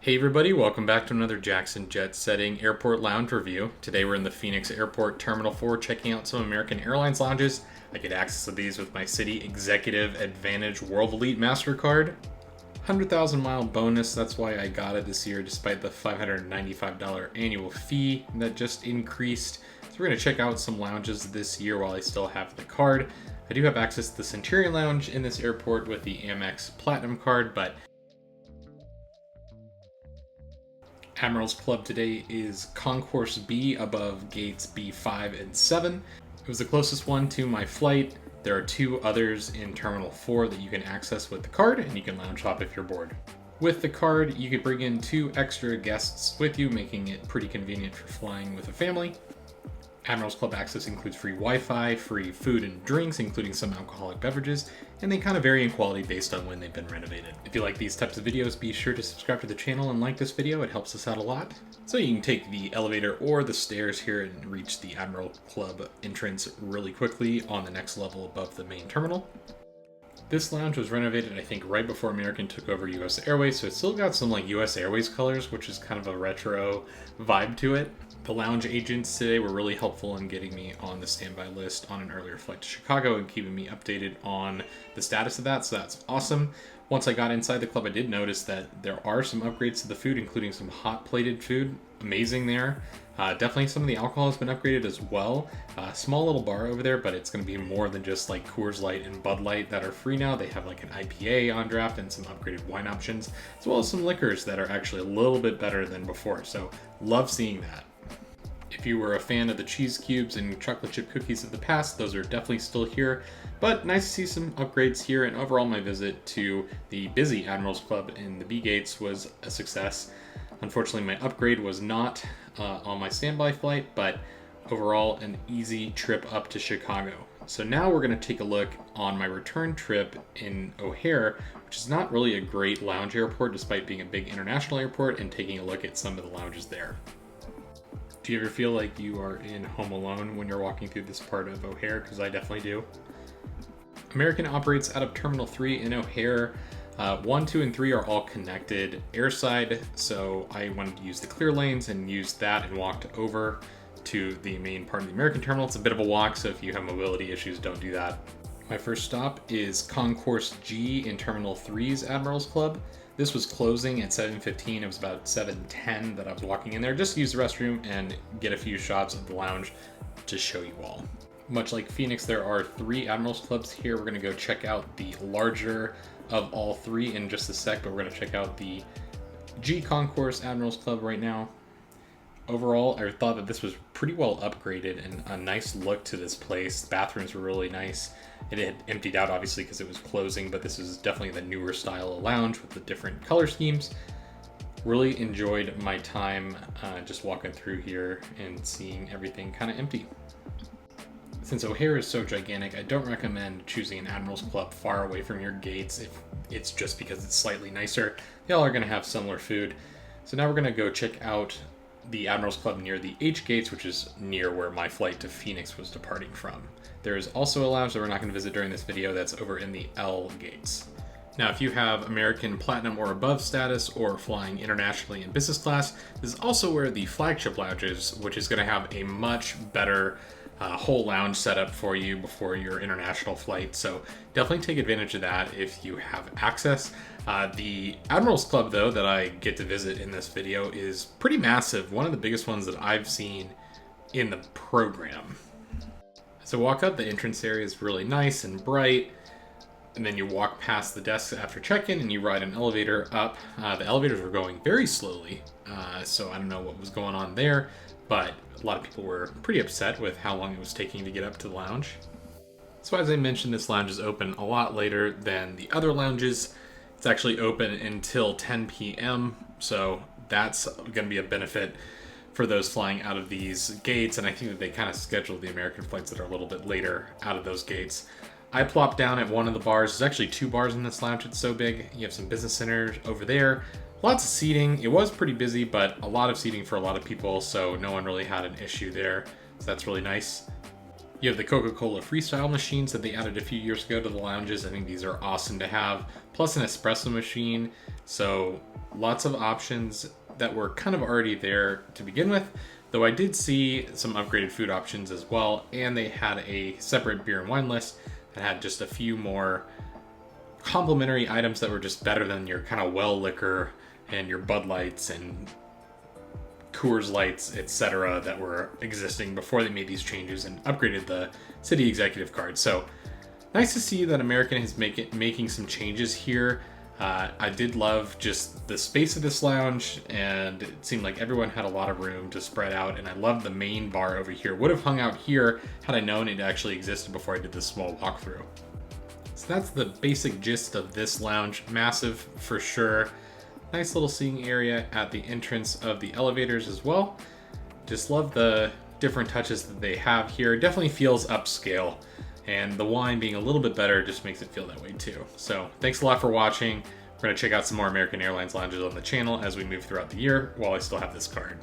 Hey everybody, welcome back to another Jackson Jet Setting Airport Lounge review. Today we're in the Phoenix Airport Terminal 4 checking out some American Airlines lounges. I get access to these with my Citi Executive AAdvantage World Elite Mastercard. 100,000 mile bonus, that's why I got it this year despite the $595 annual fee that just increased. So we're going to check out some lounges this year while I still have the card. I do have access to the Centurion Lounge in this airport with the Amex Platinum card, but Admirals Club today is Concourse B above gates B5 and 7. It was the closest one to my flight. There are two others in Terminal 4 that you can access with the card, and you can lounge hop if you're bored. With the card, you could bring in 2 extra guests with you, making it pretty convenient for flying with a family. Admirals Club access includes free Wi-Fi, free food and drinks, including some alcoholic beverages, and they kind of vary in quality based on when they've been renovated. If you like these types of videos, be sure to subscribe to the channel and like this video, it helps us out a lot. So you can take the elevator or the stairs here and reach the Admiral Club entrance really quickly on the next level above the main terminal. This lounge was renovated, I think, right before American took over US Airways, so it's still got some like US Airways colors, which is kind of a retro vibe to it. The lounge agents today were really helpful in getting me on the standby list on an earlier flight to Chicago and keeping me updated on the status of that, so that's awesome. Once I got inside the club, I did notice that there are some upgrades to the food, including some hot plated food. Amazing there. Definitely some of the alcohol has been upgraded as well. Small little bar over there, but it's going to be more than just like Coors Light and Bud Light that are free now. They have like an IPA on draft and some upgraded wine options, as well as some liquors that are actually a little bit better than before. So love seeing that. If you were a fan of the cheese cubes and chocolate chip cookies of the past, those are definitely still here, but nice to see some upgrades here, and overall my visit to the busy Admirals Club in the B gates was a success. Unfortunately, my upgrade was not on my standby flight, but overall an easy trip up to Chicago. So now we're going to take a look on my return trip in O'Hare, which is not really a great lounge airport despite being a big international airport, and taking a look at some of the lounges there. Do you ever feel like you are in Home Alone when you're walking through this part of O'Hare? Because I definitely do. American operates out of Terminal 3 in O'Hare. 1, 2, and 3 are all connected airside, so I wanted to use the clear lanes and used that and walked over to the main part of the American terminal. It's a bit of a walk, so if you have mobility issues, don't do that. My first stop is Concourse G in Terminal 3's Admirals Club. This was closing at 7:15. It was about 7:10 that I was walking in there just to use the restroom and get a few shots of the lounge to show you all. Much like Phoenix, there are 3 Admirals Clubs here. We're going to go check out the larger of all 3 in just a sec, but we're going to check out the G Concourse Admirals Club right now. Overall, I thought that this was pretty well upgraded and a nice look to this place. The bathrooms were really nice. It had emptied out obviously because it was closing, but this is definitely the newer style of lounge with the different color schemes. Really enjoyed my time just walking through here and seeing everything kind of empty. Since O'Hare is so gigantic, I don't recommend choosing an Admirals Club far away from your gates if it's just because it's slightly nicer. They all are going to have similar food. So now we're going to go check out the Admirals Club near the H gates, which is near where my flight to Phoenix was departing from. There is also a lounge that we're not going to visit during this video that's over in the L gates. Now, if you have American Platinum or above status or flying internationally in business class, this is also where the flagship lounge is, which is going to have a much better whole lounge setup for you before your international flight. So definitely take advantage of that if you have access. The Admirals Club, though, that I get to visit in this video is pretty massive. One of the biggest ones that I've seen in the program. So walk up, the entrance area is really nice and bright. And then you walk past the desks after check-in and you ride an elevator up. The elevators were going very slowly, so I don't know what was going on there, but a lot of people were pretty upset with how long it was taking to get up to the lounge. So as I mentioned, this lounge is open a lot later than the other lounges. It's actually open until 10 p.m., so that's going to be a benefit for those flying out of these gates, and I think that they kind of schedule the American flights that are a little bit later out of those gates. I plopped down at one of the bars. There's actually 2 bars in this lounge. It's so big. You have some business centers over there. Lots of seating. It was pretty busy, but a lot of seating for a lot of people, so no one really had an issue there. So that's really nice. You have the Coca-Cola freestyle machines that they added a few years ago to the lounges. I think these are awesome to have, plus an espresso machine. So lots of options that were kind of already there to begin with, though I did see some upgraded food options as well, and they had a separate beer and wine list that had just a few more complimentary items that were just better than your kind of well liquor and your Bud Lights and Coors Lights, etc., that were existing before they made these changes and upgraded the Citi executive card. So nice to see that American is making some changes here. I did love just the space of this lounge, and it seemed like everyone had a lot of room to spread out, and I love the main bar over here. Would have hung out here had I known it actually existed before I did this small walkthrough. So that's the basic gist of this lounge. Massive for sure. Nice little seating area at the entrance of the elevators as well. Just love the different touches that they have here. Definitely feels upscale, and the wine being a little bit better just makes it feel that way too. So thanks a lot for watching. We're going to check out some more American Airlines lounges on the channel as we move throughout the year while I still have this card.